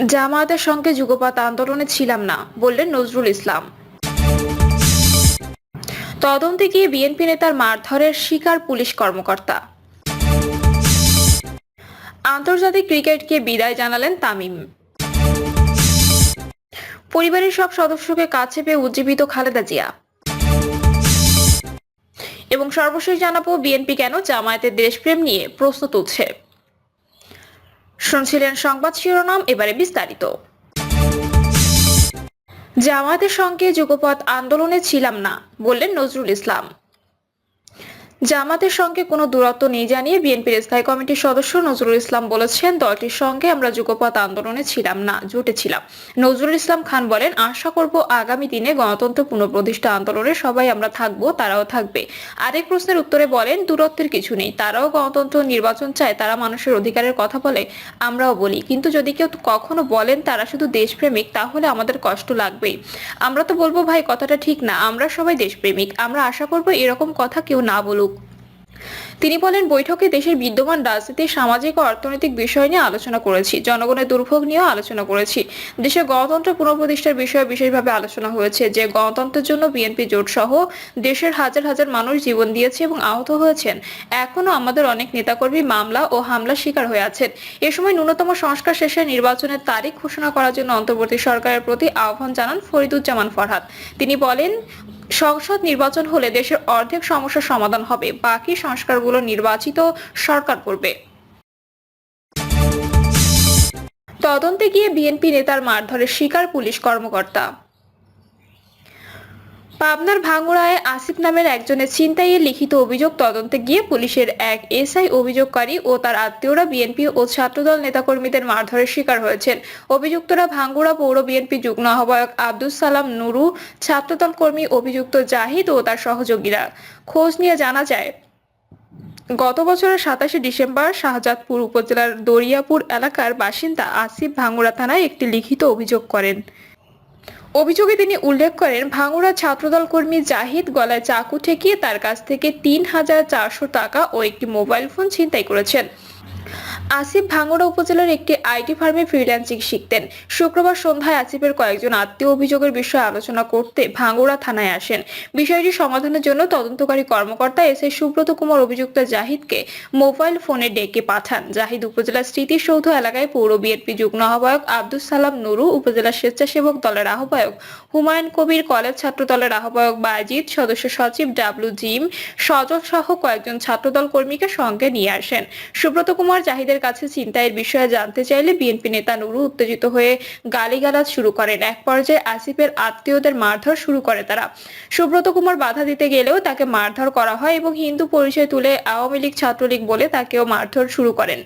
জামায়াতের সঙ্গে যুগপৎ আন্দোলনে ছিলাম না, বললেন নজরুল ইসলাম। তদন্তে গিয়ে বিএনপি নেতার মারধরের শিকার পুলিশ কর্মকর্তা। আন্তর্জাতিক ক্রিকেটকে বিদায় জানালেন তামিম। পরিবারের সব সদস্যকে কাছে পেয়ে উজ্জীবিত খালেদা জিয়া। এবং সর্বশেষ জানাবো বিএনপি কেন জামায়াতের দেশপ্রেম নিয়ে প্রশ্ন তুলছে। শুনছিলেন সংবাদ শিরোনাম, এবারে বিস্তারিত। জামায়াতের সঙ্গে যুগপৎ আন্দোলনে ছিলাম না, বললেন নজরুল ইসলাম। জামাতের সঙ্গে কোনো দূরত্ব নেই জানিয়ে বিএনপির স্থায়ী কমিটির সদস্য নজরুল ইসলাম বলেছেন, দলটির সঙ্গে আমরা যুগপৎ আন্দোলনে ছিলাম না, জোটে ছিলাম। নজরুল ইসলাম খান বলেন, আশা করব আগামী দিনে গণতন্ত্র পুনঃপ্রতিষ্ঠা আন্দোলনে সবাই আমরা থাকবো, তারাও থাকবে। আরেক প্রশ্নের উত্তরে বলেন, দূরত্বের কিছু নেই, তারাও গণতন্ত্র নির্বাচন চায়, তারা মানুষের অধিকারের কথা বলে, আমরাও বলি। কিন্তু যদি কেউ কখনো বলেন তারা শুধু দেশপ্রেমিক, তাহলে আমাদের কষ্ট লাগবেই। আমরা তো বলবো, ভাই কথাটা ঠিক না, আমরা সবাই দেশপ্রেমিক। আমরা আশা করব এরকম কথা কেউ না বলুক। তিনি বলেন, বৈঠকে দেশের বিদ্যমান রাজনীতি, সামাজিক ও অর্থনৈতিক বিষয় নিয়ে আলোচনা করেছি, জনগণের দুর্ভোগ নিয়েও আলোচনা করেছি। দেশের গণতন্ত্র পুনঃপ্রতিষ্ঠার বিষয়ে বিশেষভাবে আলোচনা হয়েছে, যে গণতন্ত্রের জন্য বিএনপি জোট সহ দেশের হাজার হাজার মানুষ জীবন দিয়েছে এবং আহত হয়েছেন। এখনো আমাদের অনেক নেতাকর্মী মামলা ও হামলার শিকার হয়ে আছেন। এ সময় ন্যূনতম সংস্কার শেষে নির্বাচনের তারিখ ঘোষণা করার জন্য অন্তর্বর্তী সরকারের প্রতি আহ্বান জানান ফরিদুজ্জামান ফরহাদ। তিনি বলেন, সংসদ নির্বাচন হলে দেশের অর্ধেক সমস্যার সমাধান হবে, বাকি সংস্কারগুলো নির্বাচিত সরকার করবে। তদন্তে গিয়ে বিএনপি নেতার মারধরের শিকার পুলিশ কর্মকর্তা। পাবনার ভাঙ্গুড়ায় আসিফ নামের একজনের ছিনতাইয়ের লিখিত অভিযোগ তদন্তে গিয়ে পুলিশের এক এসআই অভিযোগকারী ও তার আত্মীয়রা বিএনপি ও ছাত্রদল নেতাকর্মীদের মারধরের শিকার হয়েছেন। অভিযুক্তরা ভাঙ্গুড়া পৌর বিএনপি যুগ্ম আহ্বায়ক আব্দুস সালাম নুরু, ছাত্রদল কর্মী অভিযুক্ত জাহিদ ও তার সহযোগীরা। খোঁজ নিয়ে জানা যায়, গত বছরের 27শে ডিসেম্বর শাহজাদপুর উপজেলার দরিয়াপুর এলাকার বাসিন্দা আসিফ ভাঙ্গুড়া থানায় একটি লিখিত অভিযোগ করেন। অভিযোগে তিনি উল্লেখ করেন, ভাঙ্গুড়া ছাত্রদল কর্মী জাহিদ গলায় চাকু ঠেকিয়ে তার কাছ থেকে ৩,৪০০ টাকা ও একটি মোবাইল ফোন ছিনতাই করেছেন। আসিফ ভাঙ্গুড়া উপজেলার একটি আইটি ফার্মে ফ্রিল্যান্সিং শিখতেন। শুক্রবার সন্ধ্যায় আসিফের কয়েকজন আত্মীয় অভিযোগের বিষয়ে আলোচনা করতে ভাঙ্গুড়া থানায় আসেন। বিষয়টি সমাধানের জন্য তদন্তকারী কর্মকর্তা এসআই সুব্রত কুমার অভিযুক্ত জাহিদকে মোবাইল ফোনে ডেকে পাঠান। জাহিদ উপজেলার স্মৃতিসৌধ এলাকায় পৌর বিএনপি যুগ্ম আহ্বায়ক আব্দুস সালাম নুরু, উপজেলা স্বেচ্ছাসেবক দলের আহ্বায়ক হুমায়ুন কবির, কলেজ ছাত্র দলের আহ্বায়ক বাজিদ, সদস্য সচিব ডাব্লিউ জিম, সজল সহ কয়েকজন ছাত্রদল কর্মীকে সঙ্গে নিয়ে আসেন। সুব্রত কুমার জাহিদের কাছে ছিনতাইয়ের বিষয়ে জানতে চাইলে বিএনপি নেতা নুরু উত্তেজিত হয়ে গালিগালাজ শুরু করেন। এক পর্যায়ে আসিফের আত্মীয়দের মারধর শুরু করে তারা। সুব্রত কুমার বাধা দিতে গেলেও তাকে মারধর করা হয় এবং হিন্দু পরিচয় তুলে আওয়ামী লীগ ছাত্রলীগ বলে তাকেও মারধর শুরু করেন।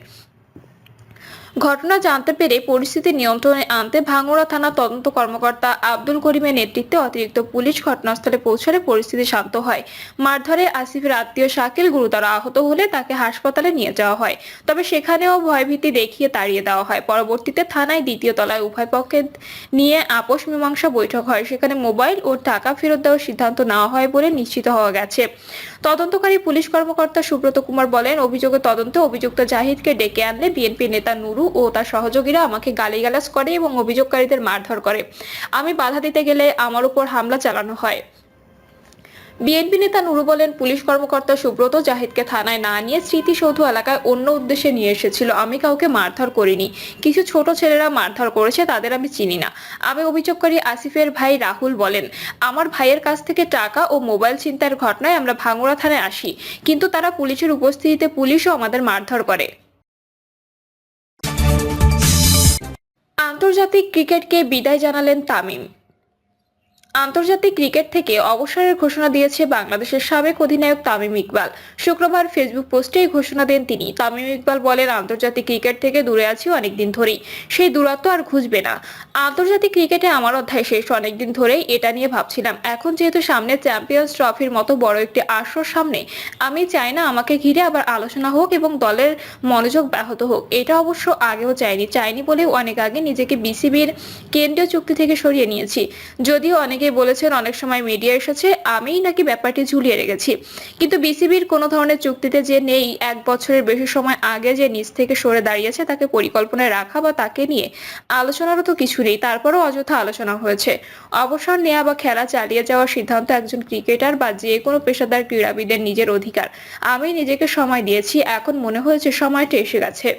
ঘটনা জানতে পেরে পরিস্থিতি নিয়ন্ত্রণে আনতে ভাঙ্গুড়া থানা তদন্ত কর্মকর্তা আব্দুল করিমের নেতৃত্বে অতিরিক্ত পুলিশ ঘটনাস্থলে পৌঁছালে পরিস্থিতি শান্ত হয়। মারধরে আসিফের আত্মীয় শাকিল গুরুতর আহত হলে তাকে হাসপাতালে নিয়ে যাওয়া হয়, তবে সেখানেও ভয়ভীতি দেখিয়ে তাড়িয়ে দেওয়া হয়। পরবর্তীতে থানায় দ্বিতীয় তলায় উভয় পক্ষে নিয়ে আপোষ মীমাংসা বৈঠক হয়, সেখানে মোবাইল ও টাকা ফেরত দেওয়ার সিদ্ধান্ত নেওয়া হয় বলে নিশ্চিত হওয়া গেছে। তদন্তকারী পুলিশ কর্মকর্তা সুব্রত কুমার বলেন, অভিযোগের তদন্তে অভিযুক্ত জাহিদকে ডেকে আনলে বিএনপি নেতা নুরু ও তার সহযোগীরা আমাকে গালিগালাজ করে এবং অভিযোগকারীদের মারধর করে। আমি বাধা দিতে গেলে আমার উপর হামলা চালানো হয়। বিএনপি নেতা নুরু বলেন, পুলিশ কর্মকর্তা সুব্রত জাহিদকে থানায় না নিয়ে স্মৃতিসৌধ এলাকায় অন্য উদ্দেশ্যে নিয়ে এসেছিল। আমি কাউকে মারধর করিনি, কিছু ছোট ছেলেরা মারধর করেছে, তাদের আমি চিনি না। আমি অভিযোগকারী আসিফের ভাই রাহুল বলেন, আমার ভাইয়ের কাছ থেকে টাকা ও মোবাইল ছিনতাইয়ের ঘটনায় আমরা ভাঙ্গুড়া থানায় আসি, কিন্তু তারা পুলিশের উপস্থিতিতে পুলিশও আমাদের মারধর করে। আন্তর্জাতিক ক্রিকেটকে বিদায় জানালেন তামিম। আন্তর্জাতিক ক্রিকেট থেকে অবসরের ঘোষণা দিয়েছে বাংলাদেশের সাবেক অধিনায়ক তামিম ইকবাল। শুক্রবার ফেসবুক পোস্টে এই ঘোষণা দেন তিনি। তামিম ইকবাল বলেন, আন্তর্জাতিক ক্রিকেট থেকে দূরে আছি অনেকদিন ধরেই, সেই দূরত্ব আর ঘুচবে না। আন্তর্জাতিক ক্রিকেটে আমার অধ্যায় শেষ, অনেকদিন ধরেই এটা নিয়ে ভাবছিলাম। এখন যেহেতু সামনে চ্যাম্পিয়ন্স ট্রফির মতো বড় একটি আসর সামনে, আমি চাই না আমাকে ঘিরে আবার আলোচনা হোক এবং দলের মনোযোগ ব্যাহত হোক। এটা অবশ্য আগেও চাইনি বলেও অনেক আগে নিজেকে বিসিবির কেন্দ্রীয় চুক্তি থেকে সরিয়ে নিয়েছি। যদিও অনেকে অনেকেই বলেছেন অনেক সময় মিডিয়া এসেছে আমিই নাকি ব্যাপারটি ঝুলিয়ে রেখেছি, কিন্তু বিসিবির কোনো ধরনের চুক্তিতে যে নেই, 1 বছরের বেশি সময় আগে যে নিজ থেকে সরে দাঁড়িয়েছে তাকে পরিকল্পনায় রাখা বা তাকে নিয়ে আলোচনারও তো কিছু নেই, তারপরও অযথা আলোচনা হয়েছে। অবসর নেওয়া বা খেলা চালিয়ে যাওয়ার সিদ্ধান্ত একজন ক্রিকেটার বা যে কোনো পেশাদার ক্রীড়াবিদের নিজের অধিকার। আমি নিজেকে সময় দিয়েছি, এখন মনে হয়েছে সময়টা এসে গেছে।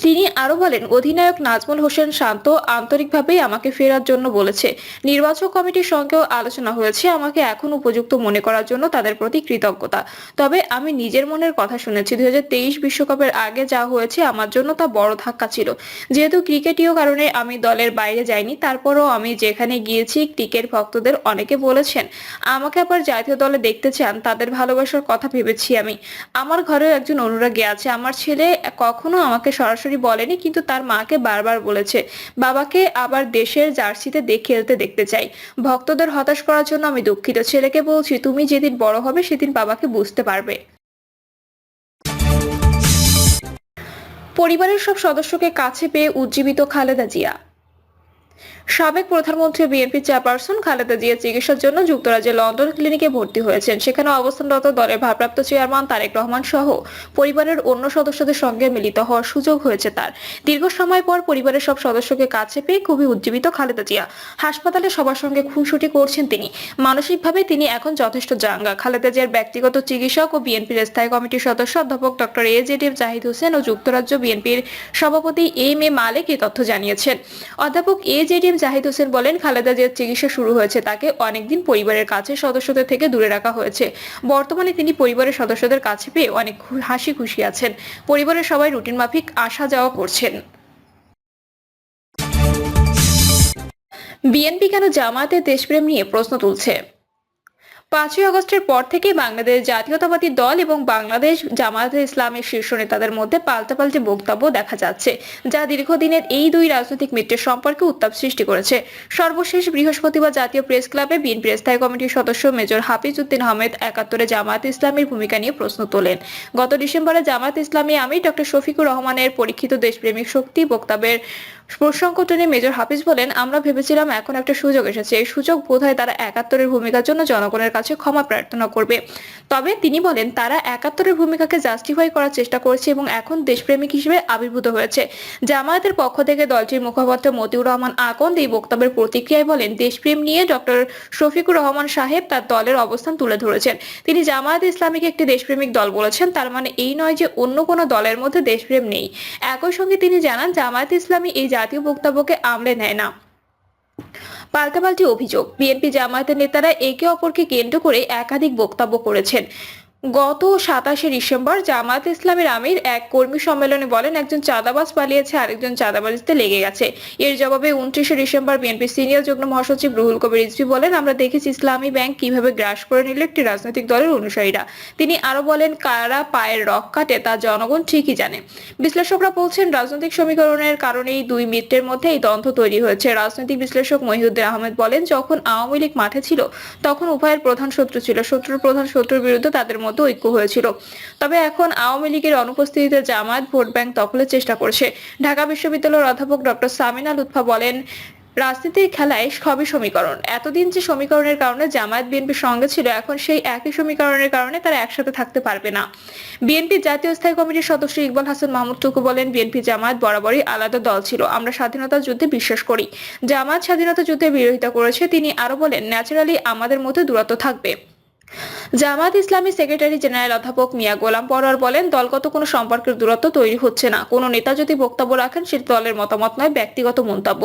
তিনি আরো বলেন, অধিনায়ক নাজমুল হোসেন শান্ত আন্তরিকভাবেই আমাকে ফেরার জন্য বলেছে। নির্বাচক কমিটির সঙ্গেও আলোচনা হয়েছে, আমাকে এখন উপযুক্ত মনে করার জন্য তাদের প্রতি কৃতজ্ঞতা। তবে আমি নিজের মনের কথা শুনেছি। 2023 বিশ্বকাপের আগে যা হয়েছে আমার জন্য তা বড় ধাক্কা ছিল। যেহেতু ক্রিকেটীয় কারণে আমি দলের বাইরে যাইনি, তারপরও আমি যেখানে গিয়েছি ক্রিকেট ভক্তদের অনেকে বলেছেন আমাকে আবার জাতীয় দলে দেখতে চান, তাদের ভালোবাসার কথা ভেবেছি আমি। আমার ঘরেও একজন অনুরাগী আছে। আমার ছেলে কখনো আমাকে সরাসরি বলেনি, কিন্তু তার মাকে বারবার বলেছে বাবাকে আবার দেশের জার্সিতে খেলতে দেখতে চাই। ভক্তদের হতাশ করার জন্য আমি দুঃখিত। ছেলেকে বলছি তুমি যেদিন বড় হবে সেদিন বাবাকে বুঝতে পারবে। পরিবারের সব সদস্যকে কাছে পেয়ে উজ্জীবিত খালেদা জিয়া। সাবেক প্রধানমন্ত্রী বিএনপি চেয়ারপারসন খালেদা জিয়া চিকিৎসার জন্য যুক্তরাজ্যের লন্ডন ক্লিনিকে ভর্তি হয়েছেন। সেখানে অবস্থানরত দলের ভারপ্রাপ্ত চেয়ারম্যান তারেক রহমান সহ পরিবারের অন্য সদস্যদের সঙ্গে মিলিত হওয়ার সুযোগ হয়েছে তার। দীর্ঘ সময় পর পরিবারের সব সদস্যকে কাছে পেয়ে খুবই উজ্জীবিত খালেদা জিয়া। হাসপাতালে সবার সঙ্গে খুনসুটি করছেন তিনি। মানসিকভাবে তিনি এখন যথেষ্ট চাঙ্গা। খালেদা জিয়ার ব্যক্তিগত চিকিৎসক ও বিএনপির স্থায়ী কমিটির সদস্য অধ্যাপক ডক্টর এজেডএম জাহিদ হোসেন ও যুক্তরাজ্য বিএনপির সভাপতি এম এ মালেক এই তথ্য জানিয়েছেন। অধ্যাপক এজেডএম জাহিদ হোসেন বলেন, খালেদা জিয়ার চিকিৎসা শুরু হয়েছে, তাকে অনেকদিন পরিবারের কাছে সদস্যদের থেকে দূরে রাখা হয়েছে। বর্তমানে তিনি পরিবারের সদস্যদের কাছে পেয়ে অনেক হাসি খুশি আছেন। পরিবারের সবাই রুটিন মাফিক আসা যাওয়া করছেন। বিএনপি কেন জামায়াতের দেশপ্রেম নিয়ে প্রশ্ন তুলছে? 5ই আগস্টের পর থেকে বাংলাদেশ জাতীয়তাবাদী দল এবং বাংলাদেশ জামায়াতে ইসলামের শীর্ষ নেতাদের মধ্যে পাল্টাপাল্টি বক্তব্য দেখা যাচ্ছে, যা দীর্ঘদিনের এই দুই রাজনৈতিক মিত্রের সম্পর্কে উত্তাপ সৃষ্টি করেছে। সর্বশেষ বৃহস্পতিবার জাতীয় প্রেস ক্লাবে বিএনপির স্থায়ী কমিটির সদস্য মেজর হাফিজ উদ্দিন আহমেদ 71-এ জামায়াতে ইসলামীর ভূমিকা নিয়ে প্রশ্ন তোলেন। গত ডিসেম্বরে জামায়াতে ইসলামী আমির ডক্টর শফিকুর রহমানের পরীক্ষিত দেশপ্রেমিক শক্তি বক্তব্যের প্রসঙ্গ টেনে মেজর হাফিজ বলেন, আমরা ভেবেছিলাম এখন একটা সুযোগ এসেছে, এই সুযোগ বোধহয় তারা 71-এর ভূমিকার জন্য জনগণের কাছে ক্ষমা প্রার্থনা করবে। তবে তিনি বলেন, তারা 71-এর ভূমিকাকে জাস্টিফাই করার চেষ্টা করছে এবং এখন দেশপ্রেমিক হিসেবে আবির্ভূত হয়েছে। জামায়াতের পক্ষ থেকে দলটির মুখপাত্র মতিউর রহমান আকন্দ এই বক্তব্যের প্রতিক্রিয়ায় বলেন, দেশপ্রেম নিয়ে ডক্টর শফিকুর রহমান সাহেব তার দলের অবস্থান তুলে ধরেছেন। তিনি জামায়াতে ইসলামীকে একটি দেশপ্রেমিক দল বলেছেন, তার মানে এই নয় যে অন্য কোনো দলের মধ্যে দেশপ্রেম নেই। একই সঙ্গে তিনি জানান, জামায়াতে ইসলামী এই জাতীয় বক্তব্যকে আমলে নেয় না। পাল্টাপাল্টি অভিযোগ, বিএনপি জামায়াতের নেতারা একে অপরকে কেন্দ্র করে একাধিক বক্তব্য করেছেন। গত 27শে ডিসেম্বর জামায়াত ইসলামের আমির এক কর্মী সম্মেলনে বলেন, একজন চাঁদাবাজ পালিয়েছে, আরেকজন চাঁদাবাজিতে লেগে গেছে। এর জবাবে 29শে ডিসেম্বর বিএনপি সিনিয়র যুগ্ম মহাসচিব রুহুল কবির রিজভী বলেন, আমরা দেখেছি ইসলামী ব্যাংক কিভাবে গ্রাস করে নিল একটি রাজনৈতিক দলের অনুসারীরা। তিনি আরো বলেন, কারা পায়ের রক কাটে তা জনগণ ঠিকই জানে। বিশ্লেষকরা বলছেন, রাজনৈতিক সমীকরণের কারণেই দুই মিত্রের মধ্যে এই দ্বন্দ্ব তৈরি হয়েছে। রাজনৈতিক বিশ্লেষক মহিউদ্দিন আহমেদ বলেন, যখন আওয়ামী লীগ মাঠে ছিল তখন উভয়ের প্রধান শত্রু ছিল, শত্রুর প্রধান শত্রুর বিরুদ্ধে তাদের মধ্যে ঐক্য হয়েছিল। তবে এখন আওয়ামী লীগের অনুপস্থিতিতে জামায়াত ভোট ব্যাংক দখলের চেষ্টা করছে। ঢাকা বিশ্ববিদ্যালয়ের অধ্যাপক ডক্টর সামিনা লুৎফা বলেন, রাজনীতির খেলায় সবই সমীকরণ। এতদিন যে সমীকরণের কারণে জামায়াত বিএনপির সঙ্গে ছিল, এখন সেই একই সমীকরণের কারণে তারা একসাথে থাকতে পারবে না। বিএনপির জাতীয় স্থায়ী কমিটির সদস্য ইকবাল হাসান মাহমুদ টুকু বলেন, বিএনপি জামায়াত বরাবরই আলাদা দল ছিল। আমরা স্বাধীনতা যুদ্ধে বিশ্বাস করি। জামায়াত স্বাধীনতা যুদ্ধের বিরোধিতা করেছে। তিনি আরো বলেন, ন্যাচারালি আমাদের মধ্যে দূরত্ব থাকবে। জামায়াত ইসলামী সেক্রেটারি জেনারেল অধ্যাপক মিয়া গোলাম পরোয়ার বলেন, দলগত কোনো সম্পর্কের দূরত্ব তৈরি হচ্ছে না। কোনো নেতা যদি বক্তব্য রাখেন সেটি দলের মতামত নয়, ব্যক্তিগত মন্তব্য।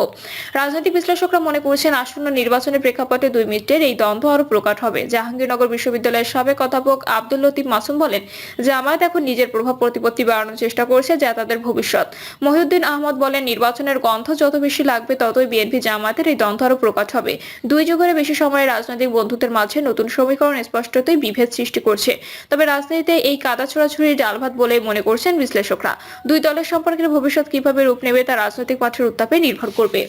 রাজনৈতিক বিশ্লেষকরা মনে করছেন, আসন্ন নির্বাচনের প্রেক্ষাপটে দুই মিত্রের এই দ্বন্দ্ব আরো প্রকট হবে। জাহাঙ্গীরনগর বিশ্ববিদ্যালয়ের সাবেক অধ্যাপক আব্দুল লতিফ মাসুম বলেন, জামায়াত এখন নিজের প্রভাব প্রতিপত্তি বাড়ানোর চেষ্টা করছে, যা তাদের ভবিষ্যৎ। মহিউদ্দিন আহমদ বলেন, নির্বাচনের গন্ধ যত বেশি লাগবে ততই বিএনপি জামায়াতের এই দ্বন্দ্ব আরো প্রকট হবে। দুই যুগের বেশি সময়ে রাজনৈতিক বন্ধুত্বের মাঝে নতুন সমীকরণ স্পষ্টতই বিভেদ সৃষ্টি করছে। তবে রাজনীতিতে এই কাদা ছোড়াছুড়ির ডাল ভাত বলে মনে করছেন বিশ্লেষকরা। দুই দলের সম্পর্কের ভবিষ্যৎ কিভাবে রূপ নেবে তা রাজনৈতিক মাঠের উত্তাপে নির্ভর করবে।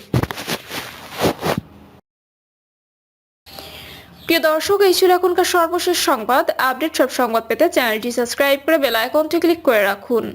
প্রিয় দর্শক, এই ছিল এখনকার সর্বশেষ সংবাদ। আপডেট সব সংবাদ পেতে চ্যানেলটি সাবস্ক্রাইব করে বেল আইকনটি ক্লিক করে রাখুন।